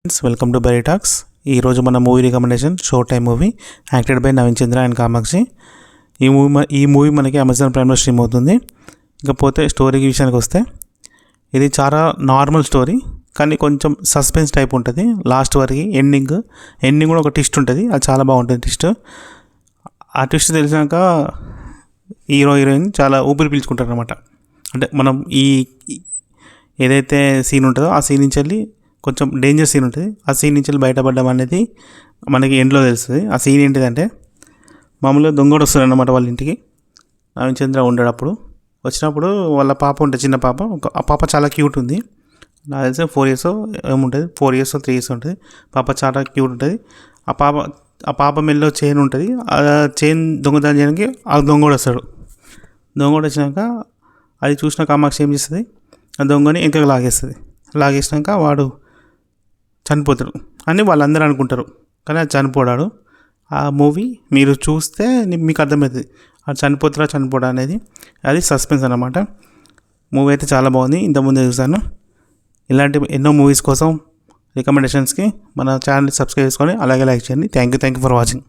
Welcome to bury talks. ఈరోజు మన movie recommendation show time movie acted by Naveen Chandra and Kamakshi. ఈ movie మనకి Amazon ప్రైమ్లో stream అవుతుంది. ఇకపోతే స్టోరీకి విషయానికి వస్తే ఇది చాలా నార్మల్ స్టోరీ, కానీ కొంచెం సస్పెన్స్ టైప్ ఉంటుంది. లాస్ట్ వరకు ఎండింగ్ కూడా ఒక ట్విస్ట్ ఉంటుంది, అది చాలా బాగుంటుంది ట్విస్ట్. ఆ ట్విస్ట్ తెలిసాక హీరో హీరోయిన్ చాలా ఊపిరి పీల్చుకుంటారు అనమాట. అంటే మనం ఈ ఏదైతే సీన్ ఉంటుందో ఆ సీన్ నుంచి వెళ్ళి కొంచెం డేంజర్ సీన్ ఉంటుంది, ఆ సీన్ నుంచి వెళ్ళి బయటపడడం అనేది మనకి ఎండ్లో తెలుస్తుంది. ఆ సీన్ ఏంటిదంటే, మామూలుగా దొంగడు వస్తాడు అన్నమాట వాళ్ళ ఇంటికి. నవీన్ చంద్ర ఉండేటప్పుడు వచ్చినప్పుడు వాళ్ళ పాప ఉంటుంది, చిన్న పాప. ఆ పాప చాలా క్యూట్ ఉంది. నాకు తెలిసి 4 years ఏముంటుంది, 4 years 3 years ఉంటుంది. పాప చాలా క్యూట్ ఉంటుంది. ఆ పాప మెల్లో చైన్ ఉంటుంది. ఆ చైన్ దొంగతనం చేయడానికి ఆ దొంగడు వస్తాడు. దొంగడు వచ్చినాక అది చూసిన కామాక్షి ఏం చేస్తుంది, ఆ దొంగని ఇంకా లాగేసినాక వాడు చనిపోతాడు అని వాళ్ళందరూ అనుకుంటారు, కానీ అది చనిపోడాడు. ఆ మూవీ మీరు చూస్తే మీకు అర్థమవుతుంది అది చనిపోడా అనేది. అది సస్పెన్స్ అన్నమాట. మూవీ అయితే చాలా బాగుంది, ఇంతకుముందే చూసాను. ఇలాంటి ఎన్నో మూవీస్ కోసం రికమెండేషన్స్కి మన ఛానల్ని సబ్స్క్రైబ్ చేసుకొని అలాగే లైక్ చేయండి. Thank you for watching.